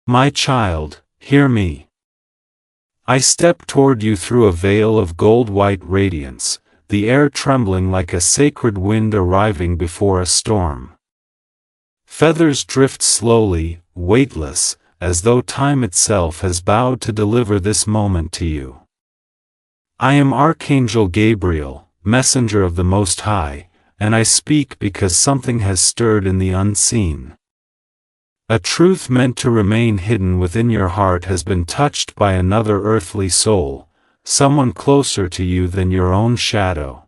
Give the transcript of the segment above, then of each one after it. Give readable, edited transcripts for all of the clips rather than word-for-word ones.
My child, hear me. I step toward you through a veil of gold-white radiance, the air trembling like a sacred wind arriving before a storm. Feathers drift slowly, weightless, as though time itself has bowed to deliver this moment to you. I am Archangel Gabriel, messenger of the Most High, and I speak because something has stirred in the unseen. A truth meant to remain hidden within your heart has been touched by another earthly soul, someone closer to you than your own shadow.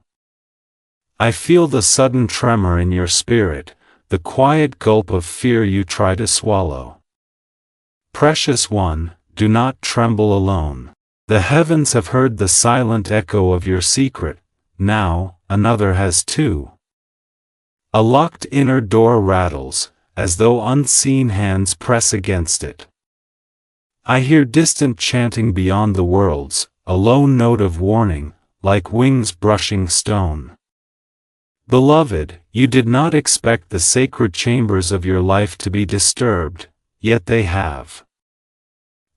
I feel the sudden tremor in your spirit, the quiet gulp of fear you try to swallow. Precious one, do not tremble alone. The heavens have heard the silent echo of your secret, now, another has too. A locked inner door rattles, as though unseen hands press against it. I hear distant chanting beyond the worlds, a lone note of warning, like wings brushing stone. Beloved, you did not expect the sacred chambers of your life to be disturbed, yet they have.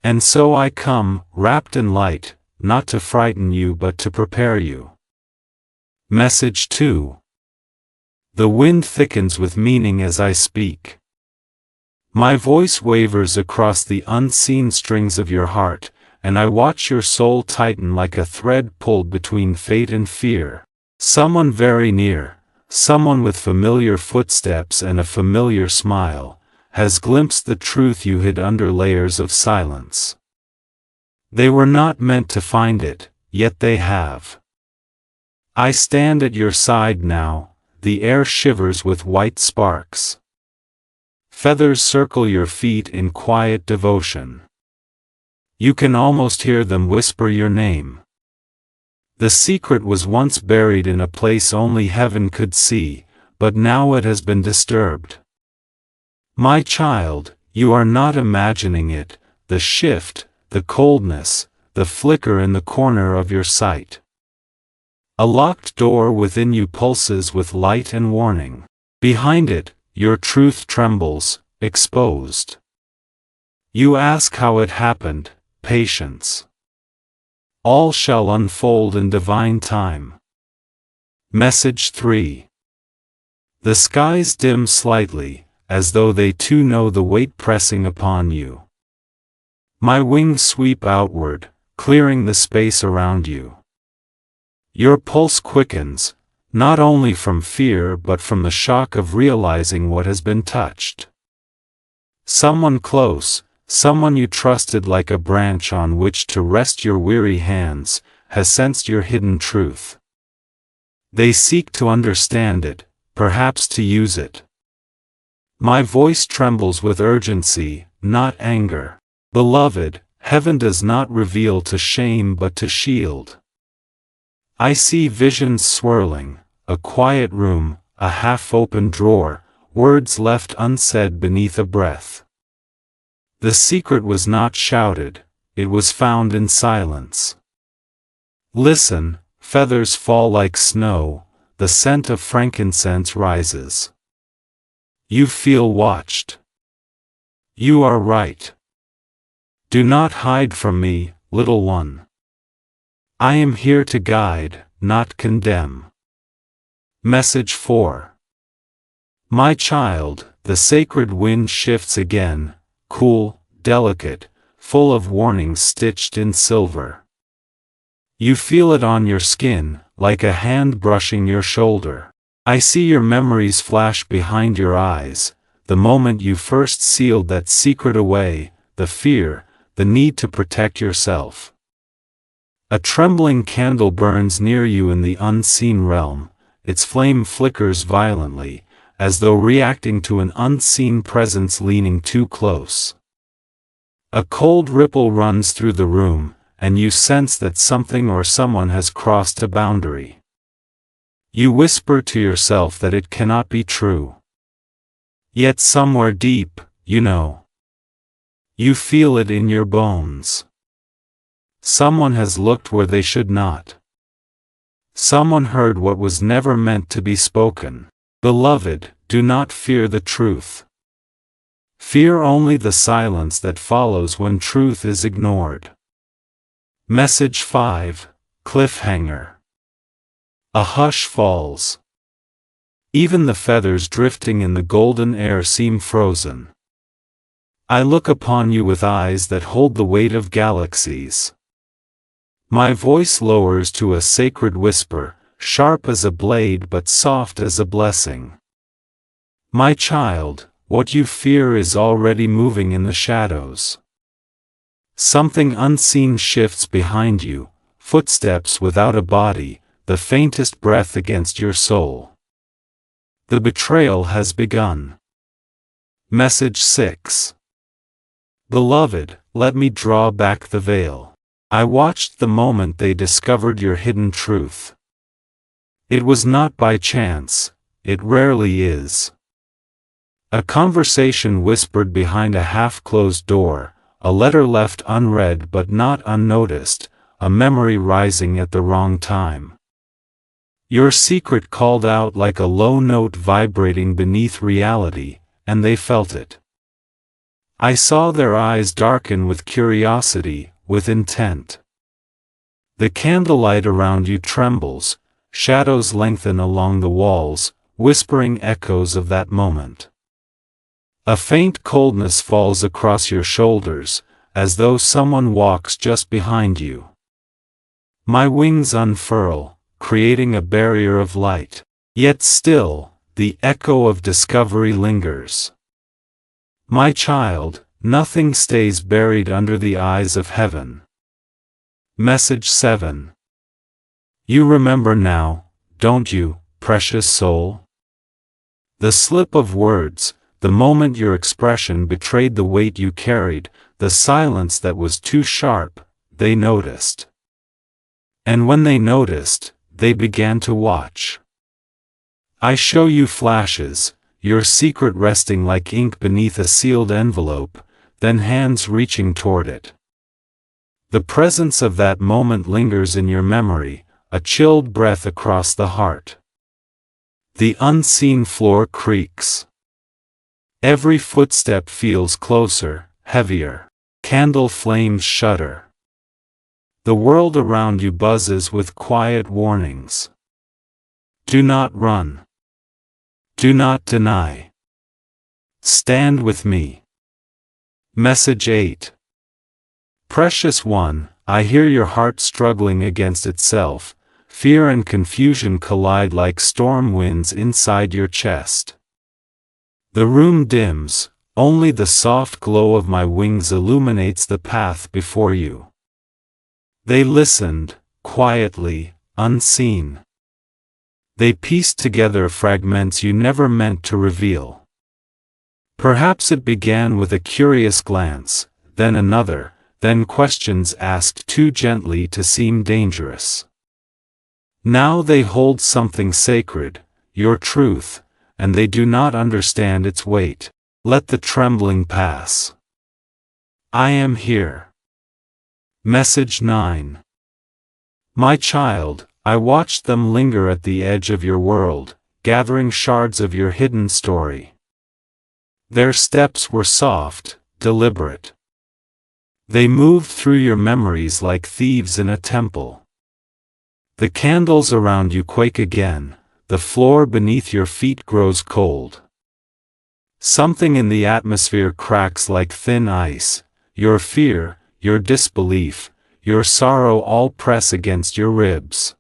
And so I come, wrapped in light, not to frighten you but to prepare you. Message 2. The wind thickens with meaning as I speak. My voice wavers across the unseen strings of your heart, and I watch your soul tighten like a thread pulled between fate and fear. Someone very near, someone with familiar footsteps and a familiar smile, has glimpsed the truth you hid under layers of silence. They were not meant to find it, yet they have. I stand at your side now. The air shivers with white sparks. Feathers circle your feet in quiet devotion. You can almost hear them whisper your name. The secret was once buried in a place only heaven could see, but now it has been disturbed. My child, you are not imagining it, the shift, the coldness, the flicker in the corner of your sight. A locked door within you pulses with light and warning. Behind it, your truth trembles, exposed. You ask how it happened, patience. All shall unfold in divine time. Message 3. The skies dim slightly, as though they too know the weight pressing upon you. My wings sweep outward, clearing the space around you. Your pulse quickens, not only from fear but from the shock of realizing what has been touched. Someone close, someone you trusted like a branch on which to rest your weary hands, has sensed your hidden truth. They seek to understand it, perhaps to use it. My voice trembles with urgency, not anger. Beloved, heaven does not reveal to shame but to shield. I see visions swirling, a quiet room, a half-open drawer, words left unsaid beneath a breath. The secret was not shouted, it was found in silence. Listen, feathers fall like snow, the scent of frankincense rises. You feel watched. You are right. Do not hide from me, little one. I am here to guide, not condemn. Message 4. My child, the sacred wind shifts again, cool, delicate, full of warnings stitched in silver. You feel it on your skin, like a hand brushing your shoulder. I see your memories flash behind your eyes, the moment you first sealed that secret away, the fear, the need to protect yourself. A trembling candle burns near you in the unseen realm, its flame flickers violently, as though reacting to an unseen presence leaning too close. A cold ripple runs through the room, and you sense that something or someone has crossed a boundary. You whisper to yourself that it cannot be true. Yet somewhere deep, you know. You feel it in your bones. Someone has looked where they should not. Someone heard what was never meant to be spoken. Beloved, do not fear the truth. Fear only the silence that follows when truth is ignored. Message 5, Cliffhanger. A hush falls. Even the feathers drifting in the golden air seem frozen. I look upon you with eyes that hold the weight of galaxies. My voice lowers to a sacred whisper, sharp as a blade but soft as a blessing. My child, what you fear is already moving in the shadows. Something unseen shifts behind you, footsteps without a body, the faintest breath against your soul. The betrayal has begun. Message 6. Beloved, let me draw back the veil. I watched the moment they discovered your hidden truth. It was not by chance, it rarely is. A conversation whispered behind a half-closed door, a letter left unread but not unnoticed, a memory rising at the wrong time. Your secret called out like a low note vibrating beneath reality, and they felt it. I saw their eyes darken with curiosity, with intent. The candlelight around you trembles, shadows lengthen along the walls, whispering echoes of that moment. A faint coldness falls across your shoulders, as though someone walks just behind you. My wings unfurl, creating a barrier of light. Yet still, the echo of discovery lingers. My child, nothing stays buried under the eyes of heaven. Message 7. You remember now, don't you, precious soul? The slip of words, the moment your expression betrayed the weight you carried, the silence that was too sharp, they noticed. And when they noticed, they began to watch. I show you flashes, your secret resting like ink beneath a sealed envelope, then hands reaching toward it. The presence of that moment lingers in your memory, a chilled breath across the heart. The unseen floor creaks. Every footstep feels closer, heavier. Candle flames shudder. The world around you buzzes with quiet warnings. Do not run. Do not deny. Stand with me. Message 8. Precious one, I hear your heart struggling against itself. Fear and confusion collide like storm winds inside your chest. The room dims, only the soft glow of my wings illuminates the path before you. They listened, quietly, unseen. They pieced together fragments you never meant to reveal. Perhaps it began with a curious glance, then another, then questions asked too gently to seem dangerous. Now they hold something sacred, your truth, and they do not understand its weight. Let the trembling pass. I am here. Message 9. My child, I watched them linger at the edge of your world, gathering shards of your hidden story. Their steps were soft, deliberate. They moved through your memories like thieves in a temple. The candles around you quake again, the floor beneath your feet grows cold. Something in the atmosphere cracks like thin ice, your fear, your disbelief, your sorrow all press against your ribs.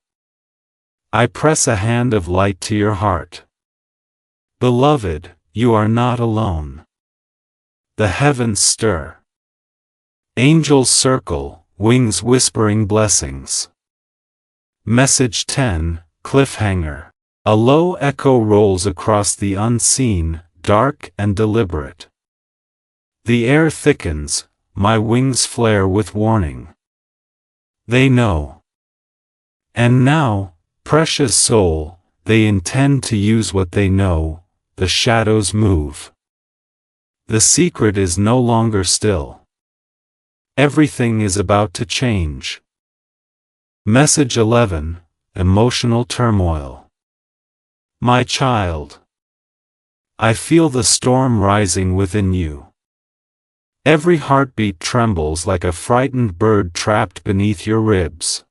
I press a hand of light to your heart. Beloved, you are not alone. The heavens stir. Angels circle, wings whispering blessings. Message 10, Cliffhanger. A low echo rolls across the unseen, dark and deliberate. The air thickens, my wings flare with warning. They know. And now, precious soul, they intend to use what they know. The shadows move. The secret is no longer still. Everything is about to change. Message 11, Emotional turmoil. My child, I feel the storm rising within you. Every heartbeat trembles like a frightened bird trapped beneath your ribs.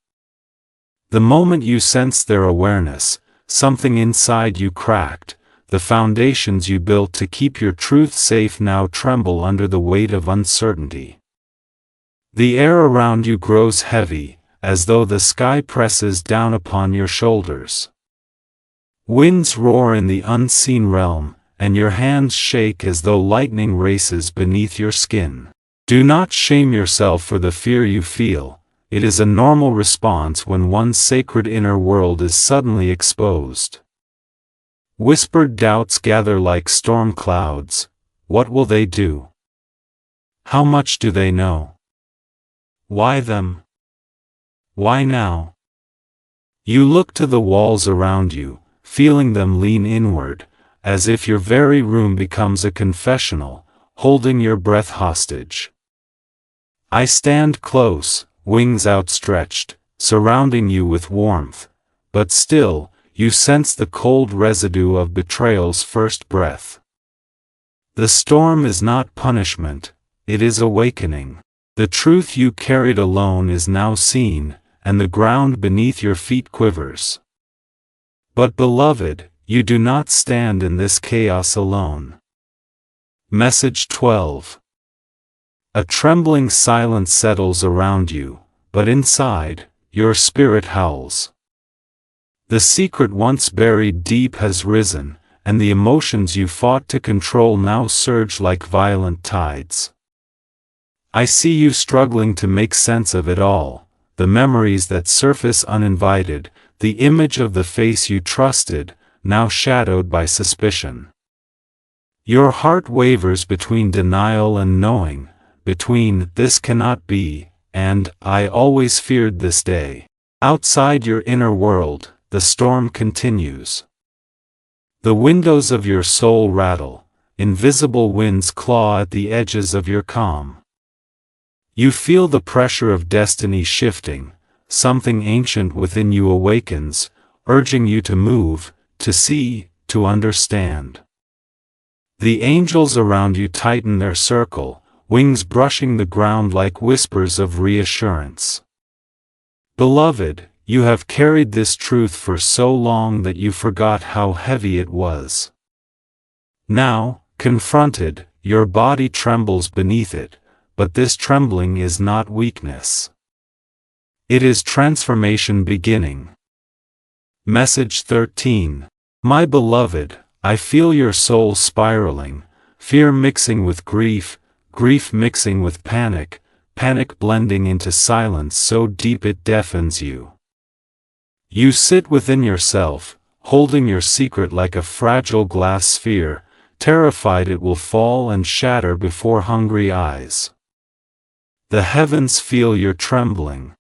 The moment you sense their awareness, something inside you cracked. The foundations you built to keep your truth safe now tremble under the weight of uncertainty. The air around you grows heavy, as though the sky presses down upon your shoulders. Winds roar in the unseen realm, and your hands shake as though lightning races beneath your skin. Do not shame yourself for the fear you feel. It is a normal response when one's sacred inner world is suddenly exposed. Whispered doubts gather like storm clouds. What will they do? How much do they know? Why them? Why now? You look to the walls around you, feeling them lean inward, as if your very room becomes a confessional, holding your breath hostage. I stand close, wings outstretched, surrounding you with warmth, but still, you sense the cold residue of betrayal's first breath. The storm is not punishment, it is awakening. The truth you carried alone is now seen, and the ground beneath your feet quivers. But beloved, you do not stand in this chaos alone. Message 12. A trembling silence settles around you, but inside, your spirit howls. The secret once buried deep has risen, and the emotions you fought to control now surge like violent tides. I see you struggling to make sense of it all, the memories that surface uninvited, the image of the face you trusted, now shadowed by suspicion. Your heart wavers between denial and knowing, between "this cannot be" and "I always feared this day." Outside your inner world, the storm continues. The windows of your soul rattle, invisible winds claw at the edges of your calm. You feel the pressure of destiny shifting, something ancient within you awakens, urging you to move, to see, to understand. The angels around you tighten their circle, wings brushing the ground like whispers of reassurance. Beloved, you have carried this truth for so long that you forgot how heavy it was. Now, confronted, your body trembles beneath it, but this trembling is not weakness. It is transformation beginning. Message 13. My beloved, I feel your soul spiraling, fear mixing with grief, grief mixing with panic, panic blending into silence so deep it deafens you. You sit within yourself, holding your secret like a fragile glass sphere, terrified it will fall and shatter before hungry eyes. The heavens feel your trembling.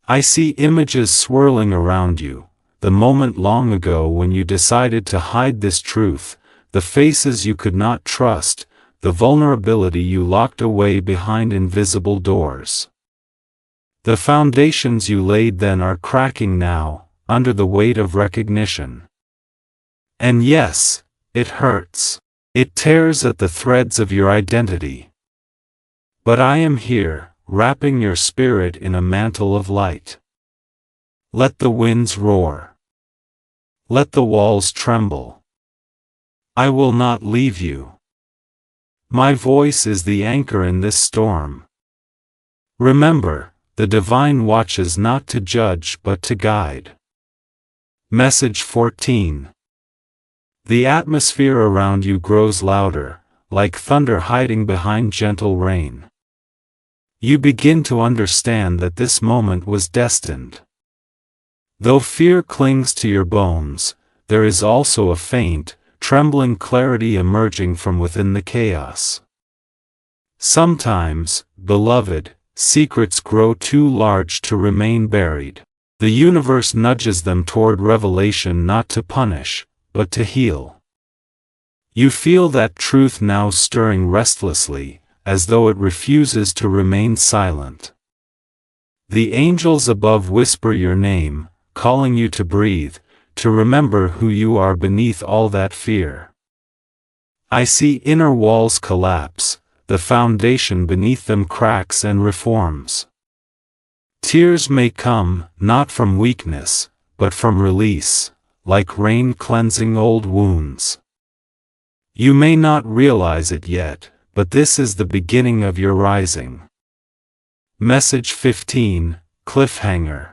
I see images swirling around you, the moment long ago when you decided to hide this truth, the faces you could not trust, the vulnerability you locked away behind invisible doors. The foundations you laid then are cracking now, under the weight of recognition. And yes, it hurts. It tears at the threads of your identity. But I am here, wrapping your spirit in a mantle of light. Let the winds roar. Let the walls tremble. I will not leave you. My voice is the anchor in this storm. Remember, the divine watches not to judge but to guide. Message 14. The atmosphere around you grows louder, like thunder hiding behind gentle rain. You begin to understand that this moment was destined. Though fear clings to your bones, there is also a faint, trembling clarity emerging from within the chaos. Sometimes, beloved, secrets grow too large to remain buried. The universe nudges them toward revelation not to punish, but to heal. You feel that truth now stirring restlessly, as though it refuses to remain silent. The angels above whisper your name, calling you to breathe, to remember who you are beneath all that fear. I see inner walls collapse, the foundation beneath them cracks and reforms. Tears may come, not from weakness, but from release, like rain cleansing old wounds. You may not realize it yet, but this is the beginning of your rising. Message 15, Cliffhanger.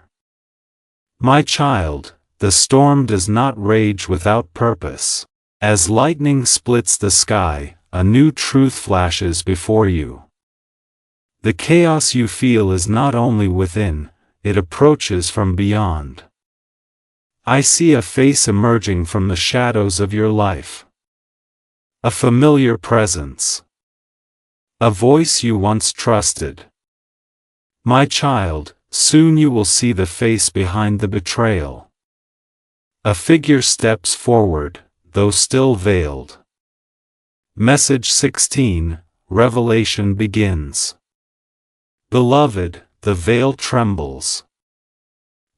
My child, the storm does not rage without purpose. As lightning splits the sky, a new truth flashes before you. The chaos you feel is not only within, it approaches from beyond. I see a face emerging from the shadows of your life. A familiar presence. A voice you once trusted. My child, soon you will see the face behind the betrayal. A figure steps forward, though still veiled. Message 16, Revelation begins. Beloved, the veil trembles.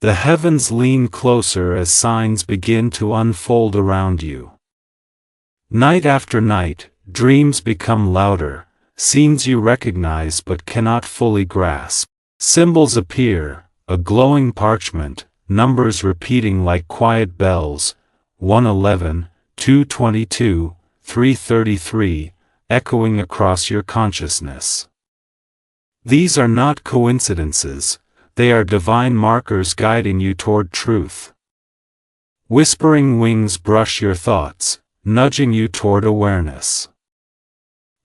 The heavens lean closer as signs begin to unfold around you. Night after night, dreams become louder, scenes you recognize but cannot fully grasp. Symbols appear, a glowing parchment, numbers repeating like quiet bells, 111, 222, 333, echoing across your consciousness. These are not coincidences, they are divine markers guiding you toward truth. Whispering wings brush your thoughts, nudging you toward awareness.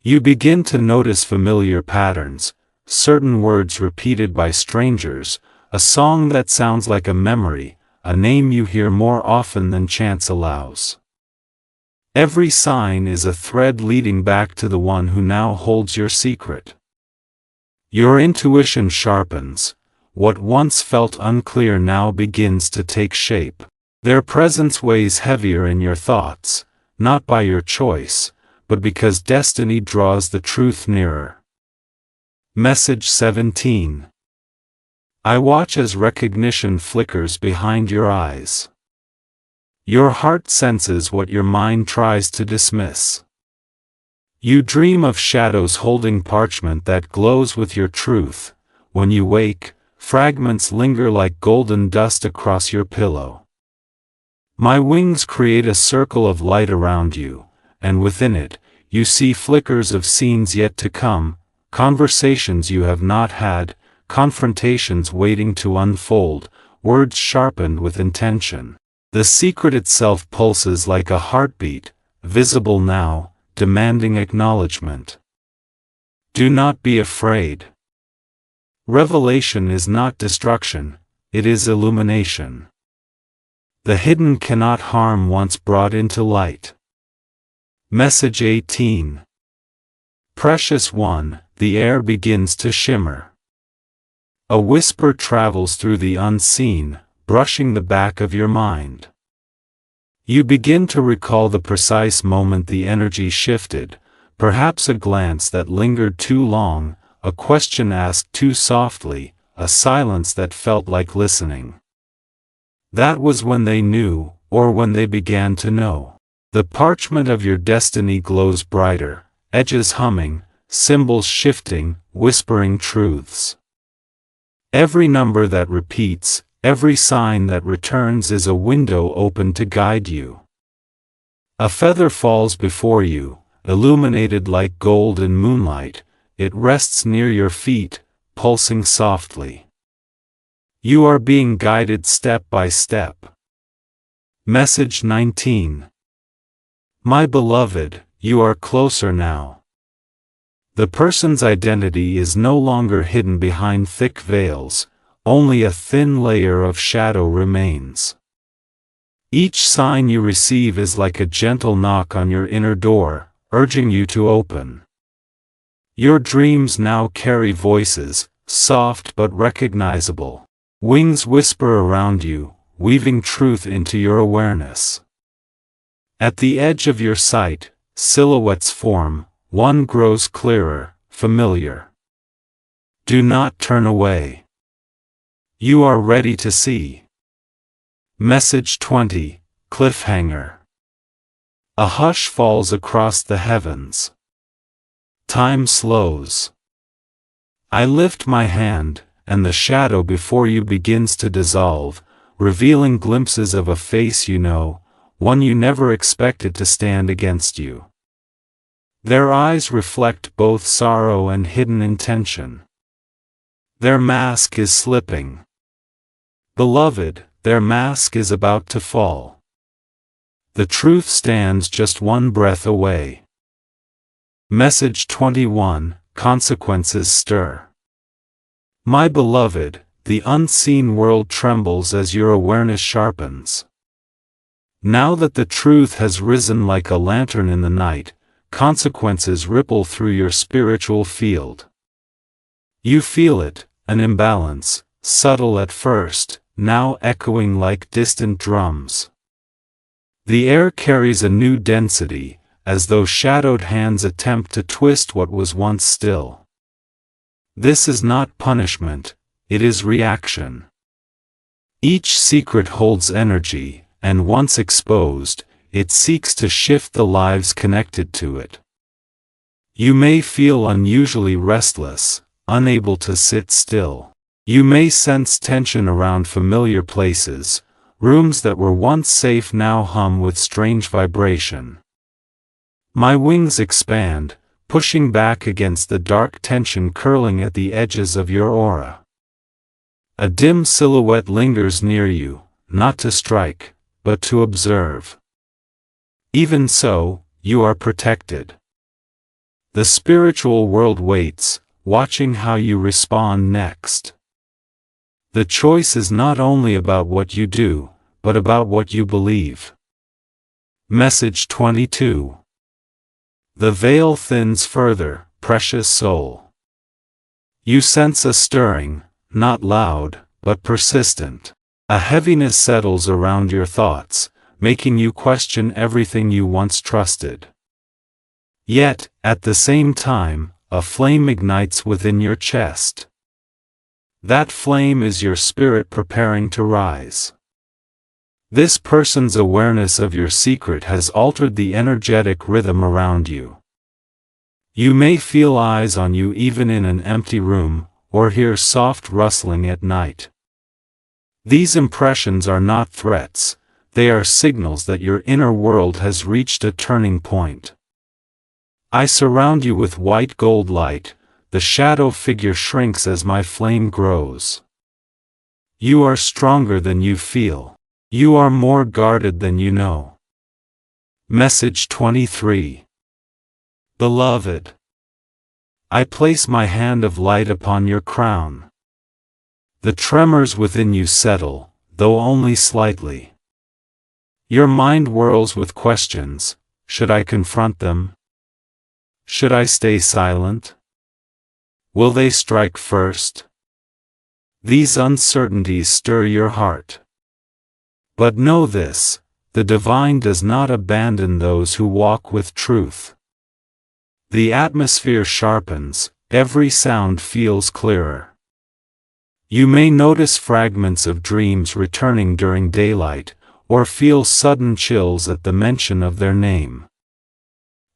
You begin to notice familiar patterns, certain words repeated by strangers, a song that sounds like a memory, a name you hear more often than chance allows. Every sign is a thread leading back to the one who now holds your secret. Your intuition sharpens. What once felt unclear now begins to take shape. Their presence weighs heavier in your thoughts, not by your choice, but because destiny draws the truth nearer. Message 17. I watch as recognition flickers behind your eyes. Your heart senses what your mind tries to dismiss. You dream of shadows holding parchment that glows with your truth. When you wake, fragments linger like golden dust across your pillow. My wings create a circle of light around you, and within it, you see flickers of scenes yet to come, conversations you have not had, confrontations waiting to unfold, words sharpened with intention. The secret itself pulses like a heartbeat, visible now, demanding acknowledgement. Do not be afraid. Revelation is not destruction, it is illumination. The hidden cannot harm once brought into light. Message 18. Precious one, the air begins to shimmer. A whisper travels through the unseen, brushing the back of your mind. You begin to recall the precise moment the energy shifted, perhaps a glance that lingered too long, a question asked too softly, a silence that felt like listening. That was when they knew, or when they began to know. The parchment of your destiny glows brighter, edges humming, symbols shifting, whispering truths. Every number that repeats, every sign that returns is a window open to guide you. A feather falls before you, illuminated like gold in moonlight. It rests near your feet, pulsing softly. You are being guided step by step. Message 19. My beloved, you are closer now. The person's identity is no longer hidden behind thick veils, only a thin layer of shadow remains. Each sign you receive is like a gentle knock on your inner door, urging you to open. Your dreams now carry voices, soft but recognizable. Wings whisper around you, weaving truth into your awareness. At the edge of your sight, silhouettes form, one grows clearer, familiar. Do not turn away. You are ready to see. Message 20, Cliffhanger. A hush falls across the heavens. Time slows. I lift my hand, and the shadow before you begins to dissolve, revealing glimpses of a face you know, one you never expected to stand against you. Their eyes reflect both sorrow and hidden intention. Their mask is slipping. Beloved, their mask is about to fall. The truth stands just one breath away. Message 21, Consequences Stir. My beloved, the unseen world trembles as your awareness sharpens. Now that the truth has risen like a lantern in the night, consequences ripple through your spiritual field. You feel it, an imbalance, subtle at first, now echoing like distant drums. The air carries a new density, as though shadowed hands attempt to twist what was once still. This is not punishment, it is reaction. Each secret holds energy, and once exposed, it seeks to shift the lives connected to it. You may feel unusually restless, unable to sit still. You may sense tension around familiar places. Rooms that were once safe now hum with strange vibration. My wings expand, pushing back against the dark tension curling at the edges of your aura. A dim silhouette lingers near you, not to strike, but to observe. Even so, you are protected. The spiritual world waits, watching how you respond next. The choice is not only about what you do, but about what you believe. Message 22. The veil thins further, precious soul. You sense a stirring, not loud, but persistent. A heaviness settles around your thoughts, making you question everything you once trusted. Yet, at the same time, a flame ignites within your chest. That flame is your spirit preparing to rise. This person's awareness of your secret has altered the energetic rhythm around you. You may feel eyes on you even in an empty room, or hear soft rustling at night. These impressions are not threats, they are signals that your inner world has reached a turning point. I surround you with white gold light. The shadow figure shrinks as my flame grows. You are stronger than you feel. You are more guarded than you know. Message 23. Beloved, I place my hand of light upon your crown. The tremors within you settle, though only slightly. Your mind whirls with questions. Should I confront them? Should I stay silent? Will they strike first? These uncertainties stir your heart. But know this, the divine does not abandon those who walk with truth. The atmosphere sharpens, every sound feels clearer. You may notice fragments of dreams returning during daylight, or feel sudden chills at the mention of their name.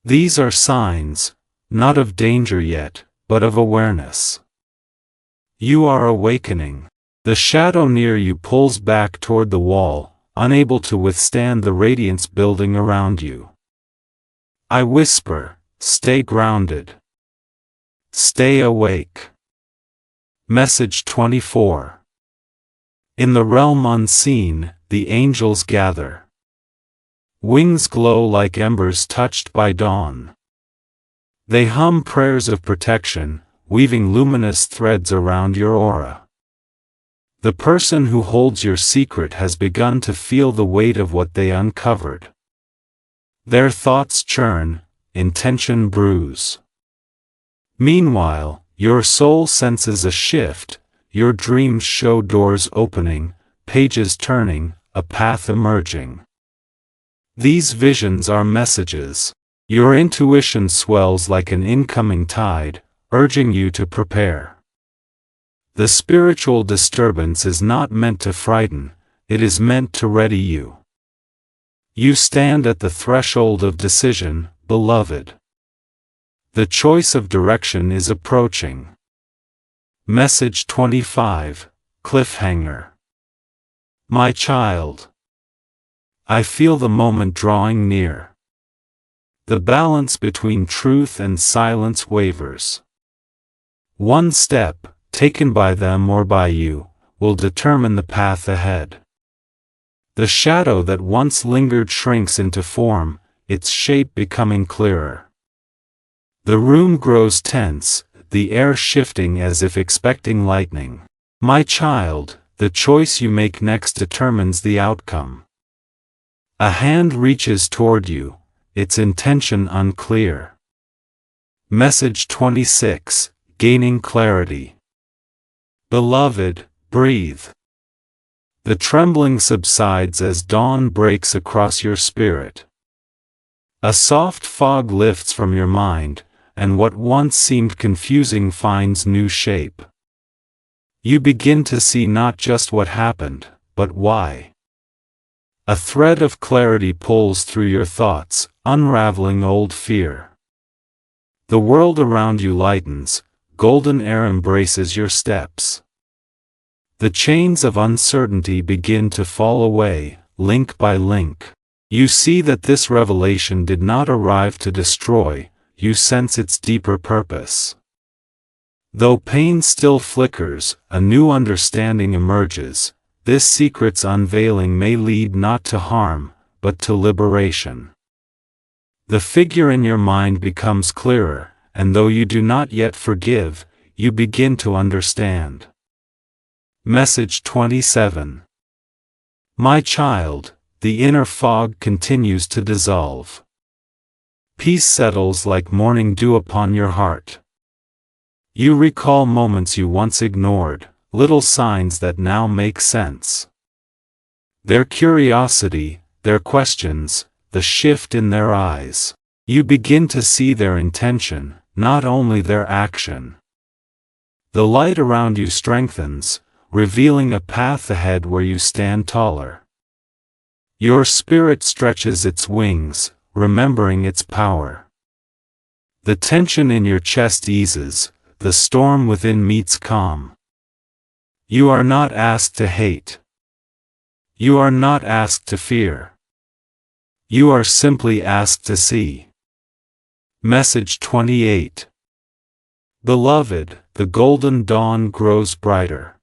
These are signs, not of danger yet, but of awareness. You are awakening. The shadow near you pulls back toward the wall, unable to withstand the radiance building around you. I whisper, stay grounded. Stay awake. Message 24. In the realm unseen, the angels gather. Wings glow like embers touched by dawn. They hum prayers of protection, weaving luminous threads around your aura. The person who holds your secret has begun to feel the weight of what they uncovered. Their thoughts churn, intention brews. Meanwhile, your soul senses a shift, your dreams show doors opening, pages turning, a path emerging. These visions are messages. Your intuition swells like an incoming tide, urging you to prepare. The spiritual disturbance is not meant to frighten, it is meant to ready you. You stand at the threshold of decision, beloved. The choice of direction is approaching. Message 25, Cliffhanger. My child, I feel the moment drawing near. The balance between truth and silence wavers. One step, taken by them or by you, will determine the path ahead. The shadow that once lingered shrinks into form, its shape becoming clearer. The room grows tense, the air shifting as if expecting lightning. My child, the choice you make next determines the outcome. A hand reaches toward you, its intention unclear. Message 26, Gaining Clarity. Beloved, breathe. The trembling subsides as dawn breaks across your spirit. A soft fog lifts from your mind, and what once seemed confusing finds new shape. You begin to see not just what happened, but why. A thread of clarity pulls through your thoughts, unraveling old fear. The world around you lightens, golden air embraces your steps. The chains of uncertainty begin to fall away, link by link. You see that this revelation did not arrive to destroy, you sense its deeper purpose. Though pain still flickers, a new understanding emerges. This secret's unveiling may lead not to harm, but to liberation. The figure in your mind becomes clearer, and though you do not yet forgive, you begin to understand. Message 27. My child, the inner fog continues to dissolve. Peace settles like morning dew upon your heart. You recall moments you once ignored, little signs that now make sense. Their curiosity, their questions, the shift in their eyes. You begin to see their intention, not only their action. The light around you strengthens, revealing a path ahead where you stand taller. Your spirit stretches its wings, remembering its power. The tension in your chest eases, the storm within meets calm. You are not asked to hate. You are not asked to fear. You are simply asked to see. Message 28. Beloved, the golden dawn grows brighter.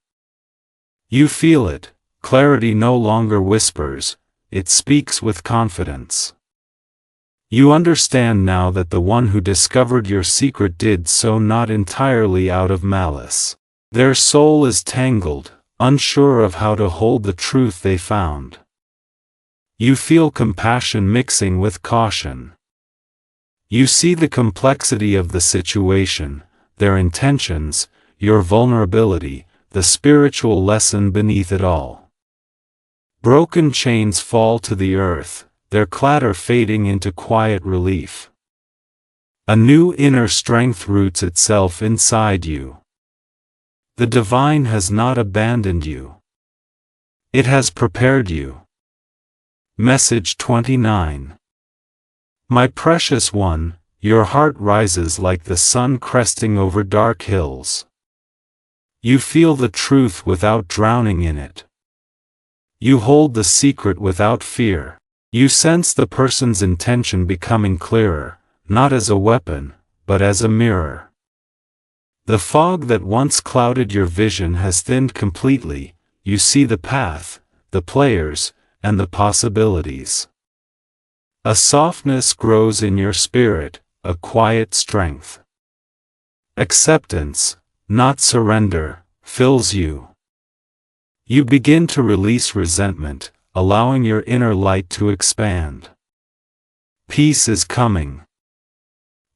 You feel it, clarity no longer whispers, it speaks with confidence. You understand now that the one who discovered your secret did so not entirely out of malice. Their soul is tangled, unsure of how to hold the truth they found. You feel compassion mixing with caution. You see the complexity of the situation, their intentions, your vulnerability, the spiritual lesson beneath it all. Broken chains fall to the earth, their clatter fading into quiet relief. A new inner strength roots itself inside you. The divine has not abandoned you. It has prepared you. Message 29. My precious one, your heart rises like the sun cresting over dark hills. You feel the truth without drowning in it. You hold the secret without fear. You sense the person's intention becoming clearer, not as a weapon, but as a mirror. The fog that once clouded your vision has thinned completely, you see the path, the players, and the possibilities. A softness grows in your spirit, a quiet strength. Acceptance, not surrender, fills you. You begin to release resentment, allowing your inner light to expand. Peace is coming.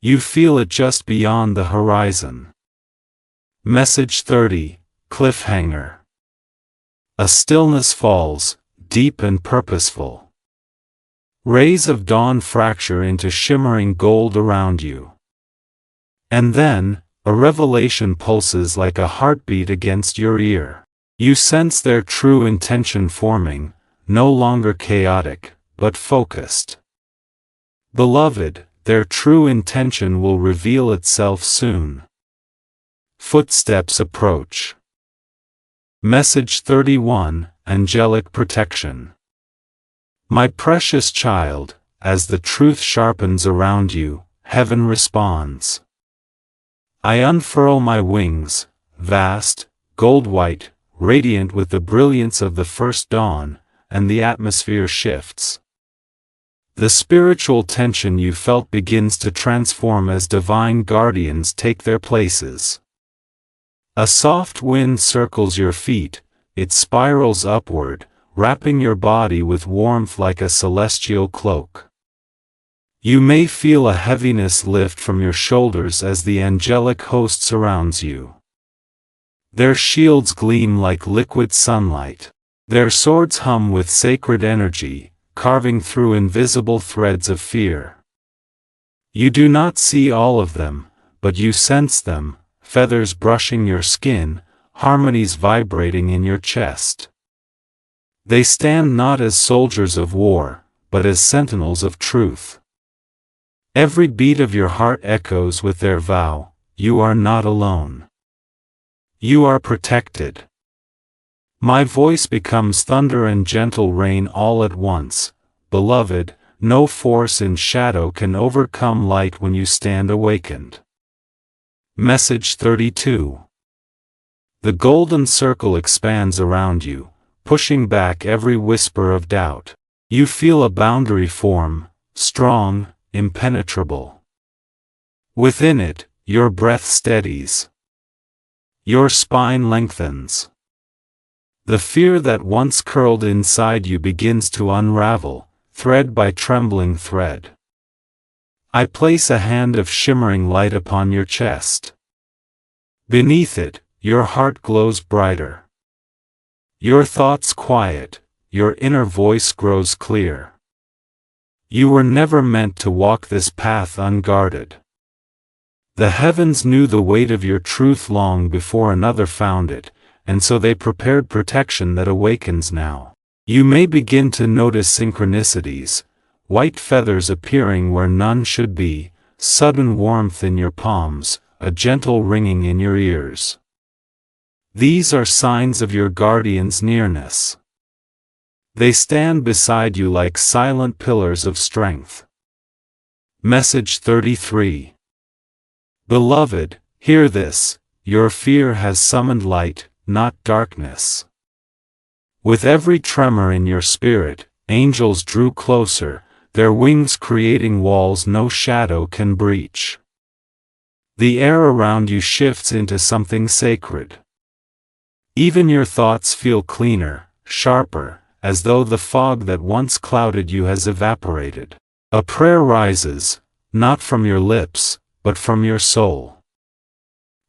You feel it just beyond the horizon. Message 30, Cliffhanger. A stillness falls, deep and purposeful. Rays of dawn fracture into shimmering gold around you. And then, a revelation pulses like a heartbeat against your ear. You sense their true intention forming, no longer chaotic, but focused. Beloved, their true intention will reveal itself soon. Footsteps approach. Message 31, Angelic Protection. My precious child, as the truth sharpens around you, heaven responds. I unfurl my wings, vast, gold-white, radiant with the brilliance of the first dawn, and the atmosphere shifts. The spiritual tension you felt begins to transform as divine guardians take their places. A soft wind circles your feet, it spirals upward, wrapping your body with warmth like a celestial cloak. You may feel a heaviness lift from your shoulders as the angelic host surrounds you. Their shields gleam like liquid sunlight. Their swords hum with sacred energy, carving through invisible threads of fear. You do not see all of them, but you sense them, feathers brushing your skin, harmonies vibrating in your chest. They stand not as soldiers of war, but as sentinels of truth. Every beat of your heart echoes with their vow, you are not alone. You are protected. My voice becomes thunder and gentle rain all at once. Beloved, no force in shadow can overcome light when you stand awakened. Message 32. The golden circle expands around you, pushing back every whisper of doubt. You feel a boundary form, strong, impenetrable. Within it, your breath steadies. Your spine lengthens. The fear that once curled inside you begins to unravel, thread by trembling thread. I place a hand of shimmering light upon your chest. Beneath it, your heart glows brighter. Your thoughts quiet, your inner voice grows clear. You were never meant to walk this path unguarded. The heavens knew the weight of your truth long before another found it, and so they prepared protection that awakens now. You may begin to notice synchronicities, white feathers appearing where none should be, sudden warmth in your palms, a gentle ringing in your ears. These are signs of your guardian's nearness. They stand beside you like silent pillars of strength. Message 33. Beloved, hear this, your fear has summoned light, not darkness. With every tremor in your spirit, angels drew closer, their wings creating walls no shadow can breach. The air around you shifts into something sacred. Even your thoughts feel cleaner, sharper, as though the fog that once clouded you has evaporated. A prayer rises, not from your lips, but from your soul.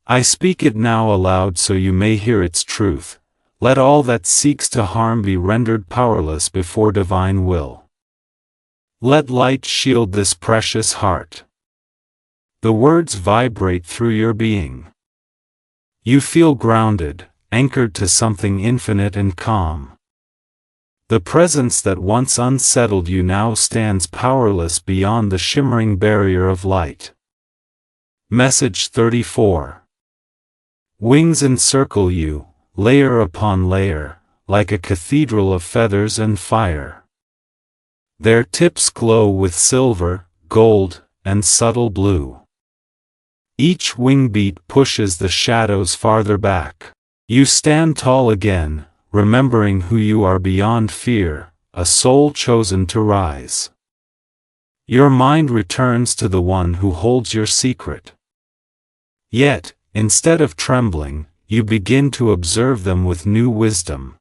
I speak it now aloud so you may hear its truth. Let all that seeks to harm be rendered powerless before divine will. Let light shield this precious heart. The words vibrate through your being. You feel grounded, anchored to something infinite and calm. The presence that once unsettled you now stands powerless beyond the shimmering barrier of light. Message 34. Wings encircle you, layer upon layer, like a cathedral of feathers and fire. Their tips glow with silver, gold, and subtle blue. Each wing beat pushes the shadows farther back. You stand tall again, remembering who you are beyond fear, a soul chosen to rise. Your mind returns to the one who holds your secret. Yet, instead of trembling, you begin to observe them with new wisdom.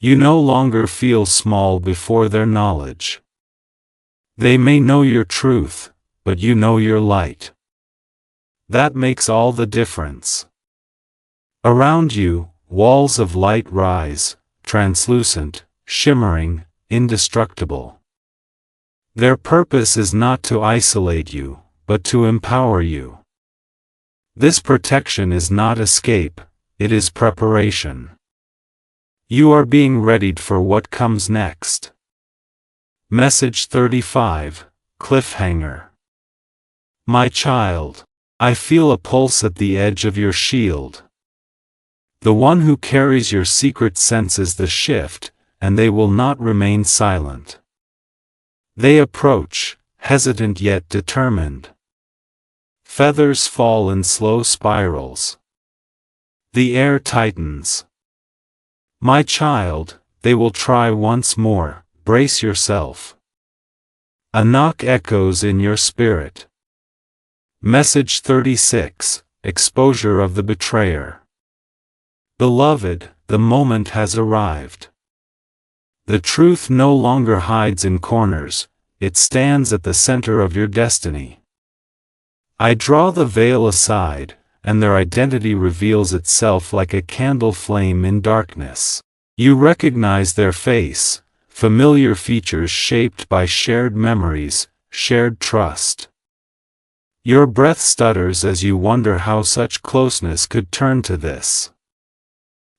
You no longer feel small before their knowledge. They may know your truth, but you know your light. That makes all the difference. Around you, walls of light rise, translucent, shimmering, indestructible. Their purpose is not to isolate you, but to empower you. This protection is not escape, it is preparation. You are being readied for what comes next. Message 35, Cliffhanger. My child, I feel a pulse at the edge of your shield. The one who carries your secret senses the shift, and they will not remain silent. They approach, hesitant yet determined. Feathers fall in slow spirals. The air tightens. My child, they will try once more, brace yourself. A knock echoes in your spirit. Message 36, Exposure of the Betrayer. Beloved, the moment has arrived. The truth no longer hides in corners, it stands at the center of your destiny. I draw the veil aside, and their identity reveals itself like a candle flame in darkness. You recognize their face, familiar features shaped by shared memories, shared trust. Your breath stutters as you wonder how such closeness could turn to this.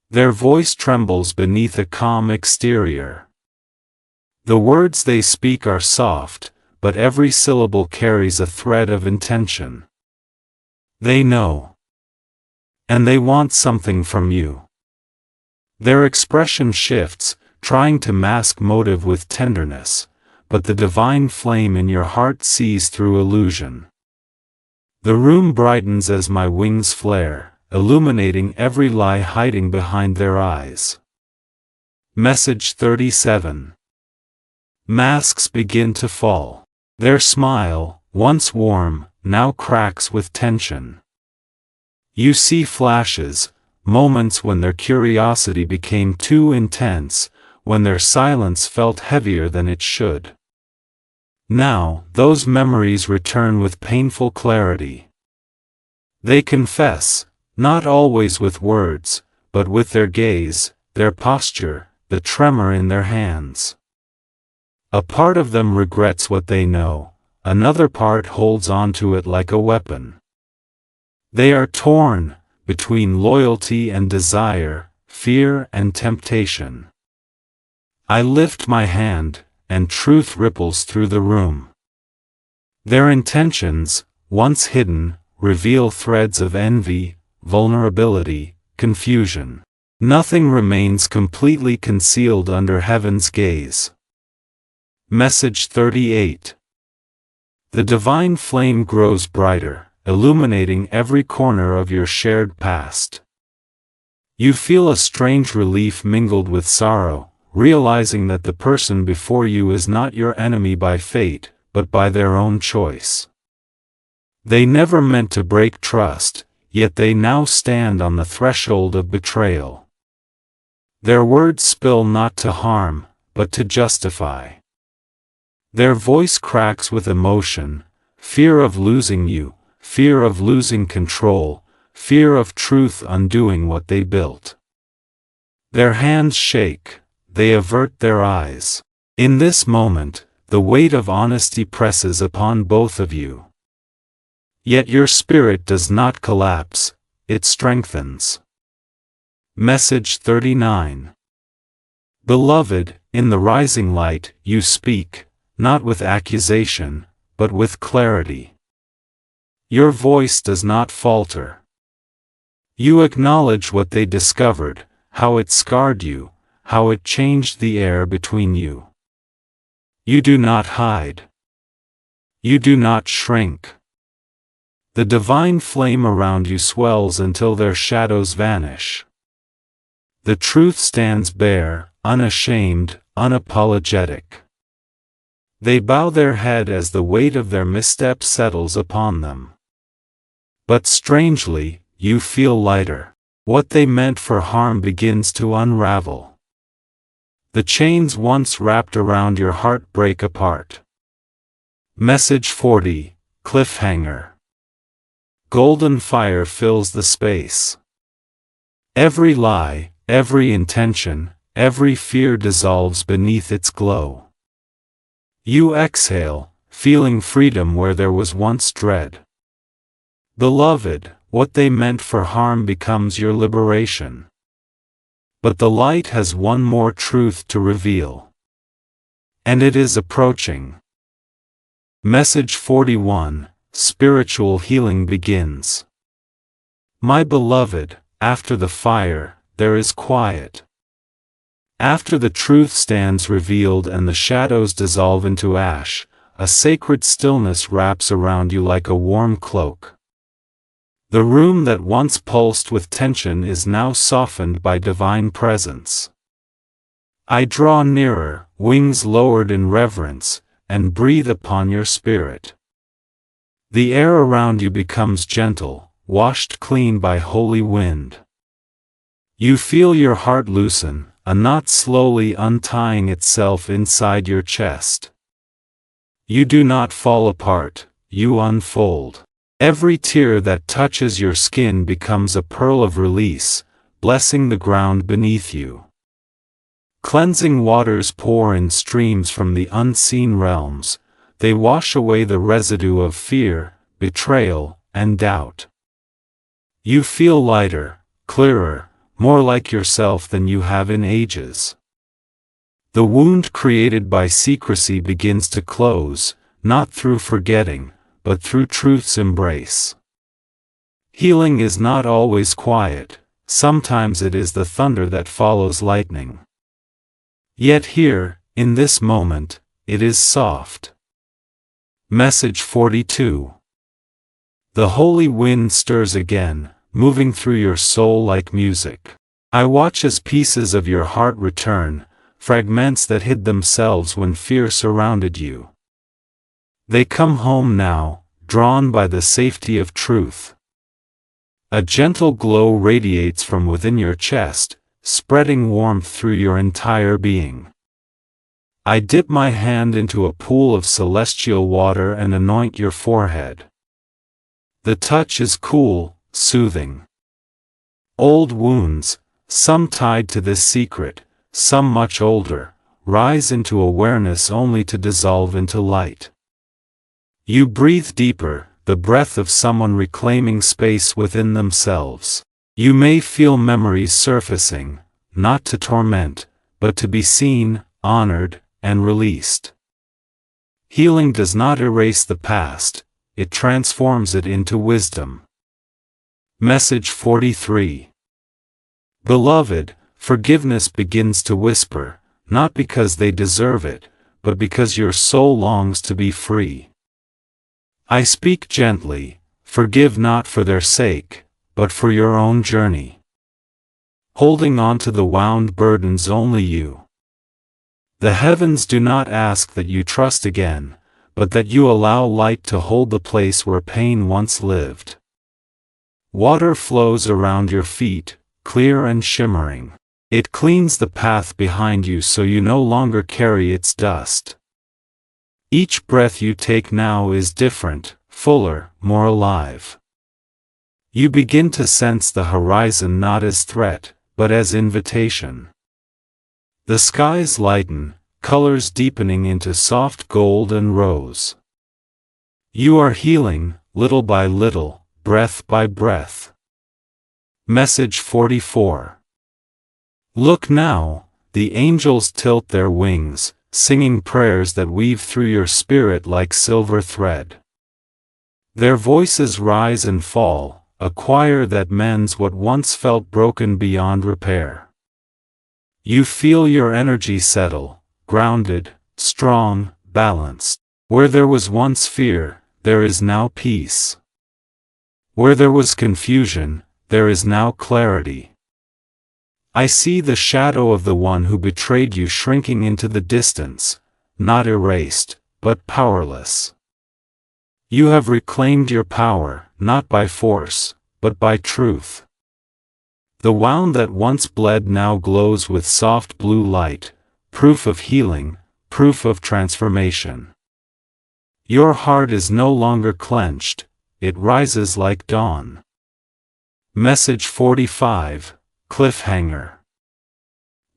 Their voice trembles beneath a calm exterior. The words they speak are soft, but every syllable carries a thread of intention. They know. And they want something from you. Their expression shifts, trying to mask motive with tenderness, but the divine flame in your heart sees through illusion. The room brightens as my wings flare, illuminating every lie hiding behind their eyes. Message 37. Masks begin to fall. Their smile, once warm, now cracks with tension. You see flashes, moments when their curiosity became too intense, when their silence felt heavier than it should. Now, those memories return with painful clarity. They confess, not always with words, but with their gaze, their posture, the tremor in their hands. A part of them regrets what they know, another part holds on to it like a weapon. They are torn, between loyalty and desire, fear and temptation. I lift my hand, and truth ripples through the room. Their intentions, once hidden, reveal threads of envy, vulnerability, confusion. Nothing remains completely concealed under heaven's gaze. Message 38. The divine flame grows brighter, illuminating every corner of your shared past. You feel a strange relief mingled with sorrow, realizing that the person before you is not your enemy by fate, but by their own choice. They never meant to break trust, yet they now stand on the threshold of betrayal. Their words spill not to harm, but to justify. Their voice cracks with emotion, fear of losing you, fear of losing control, fear of truth undoing what they built. Their hands shake, they avert their eyes. In this moment, the weight of honesty presses upon both of you. Yet your spirit does not collapse, it strengthens. Message 39. Beloved, in the rising light, you speak, not with accusation, but with clarity. Your voice does not falter. You acknowledge what they discovered, how it scarred you, how it changed the air between you. You do not hide. You do not shrink. The divine flame around you swells until their shadows vanish. The truth stands bare, unashamed, unapologetic. They bow their head as the weight of their misstep settles upon them. But strangely, you feel lighter. What they meant for harm begins to unravel. The chains once wrapped around your heart break apart. Message 40, Cliffhanger. Golden fire fills the space. Every lie, every intention, every fear dissolves beneath its glow. You exhale, feeling freedom where there was once dread. Beloved, what they meant for harm becomes your liberation. But the light has one more truth to reveal. And it is approaching. Message 41, spiritual healing begins. My beloved, after the fire, there is quiet. After the truth stands revealed and the shadows dissolve into ash, a sacred stillness wraps around you like a warm cloak. The room that once pulsed with tension is now softened by divine presence. I draw nearer, wings lowered in reverence, and breathe upon your spirit. The air around you becomes gentle, washed clean by holy wind. You feel your heart loosen, a knot slowly untying itself inside your chest. You do not fall apart, you unfold. Every tear that touches your skin becomes a pearl of release, blessing the ground beneath you. Cleansing waters pour in streams from the unseen realms, they wash away the residue of fear, betrayal, and doubt. You feel lighter, clearer, more like yourself than you have in ages. The wound created by secrecy begins to close, not through forgetting, but through truth's embrace. Healing is not always quiet, sometimes it is the thunder that follows lightning. Yet here, in this moment, it is soft. Message 42. The holy wind stirs again, moving through your soul like music. I watch as pieces of your heart return, fragments that hid themselves when fear surrounded you. They come home now, drawn by the safety of truth. A gentle glow radiates from within your chest, spreading warmth through your entire being. I dip my hand into a pool of celestial water and anoint your forehead. The touch is cool, soothing. Old wounds, some tied to this secret, some much older, rise into awareness only to dissolve into light. You breathe deeper, the breath of someone reclaiming space within themselves. You may feel memories surfacing, not to torment, but to be seen, honored, and released. Healing does not erase the past, it transforms it into wisdom. Message 43. Beloved, forgiveness begins to whisper, not because they deserve it, but because your soul longs to be free. I speak gently, forgive not for their sake, but for your own journey. Holding on to the wound burdens only you. The heavens do not ask that you trust again, but that you allow light to hold the place where pain once lived. Water flows around your feet, clear and shimmering. It cleans the path behind you so you no longer carry its dust. Each breath you take now is different, fuller, more alive. You begin to sense the horizon not as threat, but as invitation. The skies lighten, colors deepening into soft gold and rose. You are healing, little by little, breath by breath. Message 44. Look now, the angels tilt their wings, singing prayers that weave through your spirit like silver thread. Their voices rise and fall, a choir that mends what once felt broken beyond repair. You feel your energy settle, grounded, strong, balanced. Where there was once fear, there is now peace. Where there was confusion, there is now clarity. I see the shadow of the one who betrayed you shrinking into the distance, not erased, but powerless. You have reclaimed your power, not by force, but by truth. The wound that once bled now glows with soft blue light, proof of healing, proof of transformation. Your heart is no longer clenched, it rises like dawn. Message 45. Cliffhanger.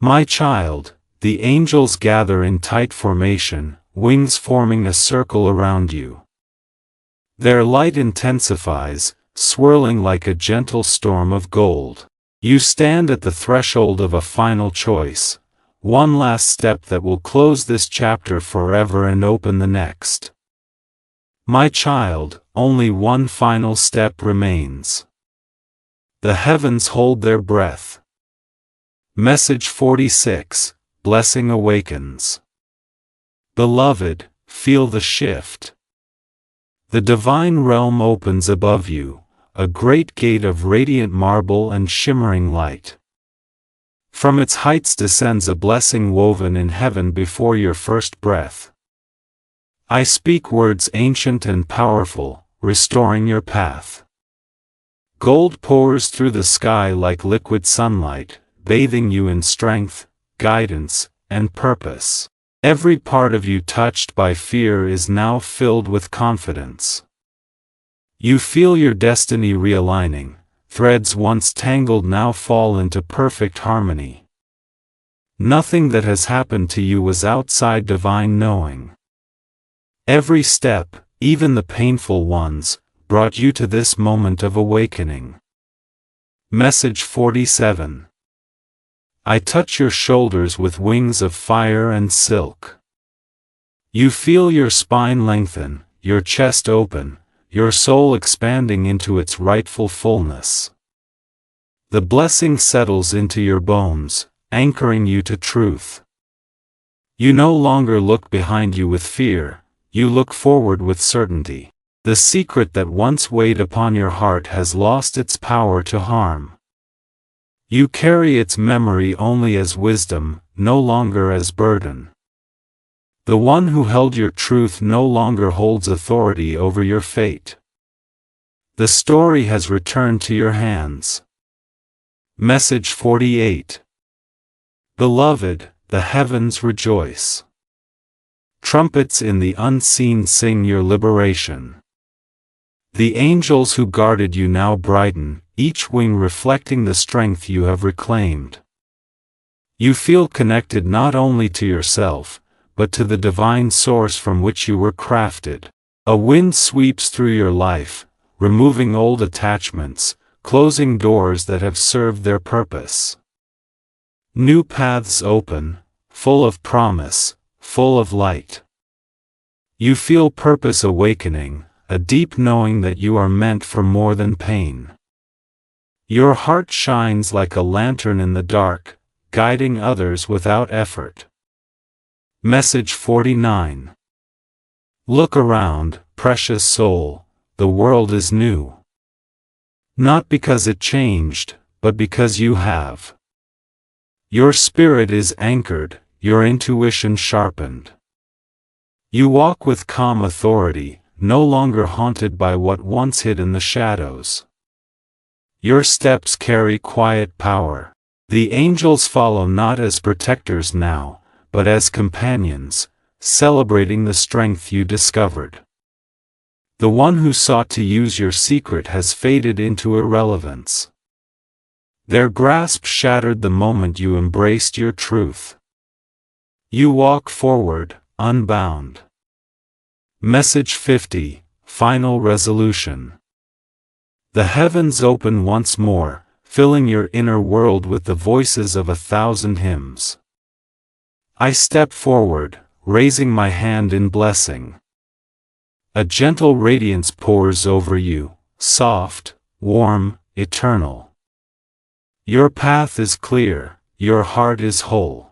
My child, the angels gather in tight formation, wings forming a circle around you. Their light intensifies, swirling like a gentle storm of gold. You stand at the threshold of a final choice, one last step that will close this chapter forever and open the next. My child, only one final step remains. The heavens hold their breath. Message 46, Blessing awakens. Beloved, feel the shift. The divine realm opens above you, a great gate of radiant marble and shimmering light. From its heights descends a blessing woven in heaven before your first breath. I speak words ancient and powerful, restoring your path. Gold pours through the sky like liquid sunlight, bathing you in strength, guidance, and purpose. Every part of you touched by fear is now filled with confidence. You feel your destiny realigning, threads once tangled now fall into perfect harmony. Nothing that has happened to you was outside divine knowing. Every step, even the painful ones, brought you to this moment of awakening. Message 47. I touch your shoulders with wings of fire and silk. You feel your spine lengthen, your chest open, your soul expanding into its rightful fullness. The blessing settles into your bones, anchoring you to truth. You no longer look behind you with fear, you look forward with certainty. The secret that once weighed upon your heart has lost its power to harm. You carry its memory only as wisdom, no longer as burden. The one who held your truth no longer holds authority over your fate. The story has returned to your hands. Message 48. Beloved, the heavens rejoice. Trumpets in the unseen sing your liberation. The angels who guarded you now brighten, each wing reflecting the strength you have reclaimed. You feel connected not only to yourself, but to the divine source from which you were crafted. A wind sweeps through your life, removing old attachments, closing doors that have served their purpose. New paths open, full of promise, full of light. You feel purpose awakening, a deep knowing that you are meant for more than pain. Your heart shines like a lantern in the dark, guiding others without effort. Message 49. Look around, precious soul, the world is new. Not because it changed, but because you have. Your spirit is anchored, your intuition sharpened. You walk with calm authority, no longer haunted by what once hid in the shadows. Your steps carry quiet power. The angels follow not as protectors now, but as companions, celebrating the strength you discovered. The one who sought to use your secret has faded into irrelevance. Their grasp shattered the moment you embraced your truth. You walk forward, unbound. Message 50, Final Resolution. The heavens open once more, filling your inner world with the voices of 1,000 hymns. I step forward, raising my hand in blessing. A gentle radiance pours over you, soft, warm, eternal. Your path is clear, your heart is whole.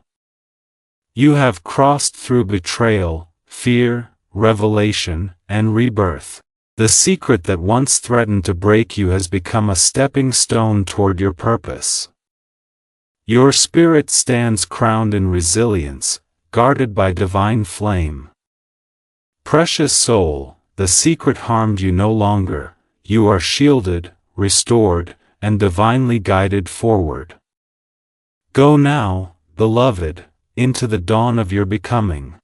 You have crossed through betrayal, fear, revelation, and rebirth. The secret that once threatened to break you has become a stepping stone toward your purpose. Your spirit stands crowned in resilience, guarded by divine flame. Precious soul, the secret harmed you no longer, you are shielded, restored, and divinely guided forward. Go now, beloved, into the dawn of your becoming.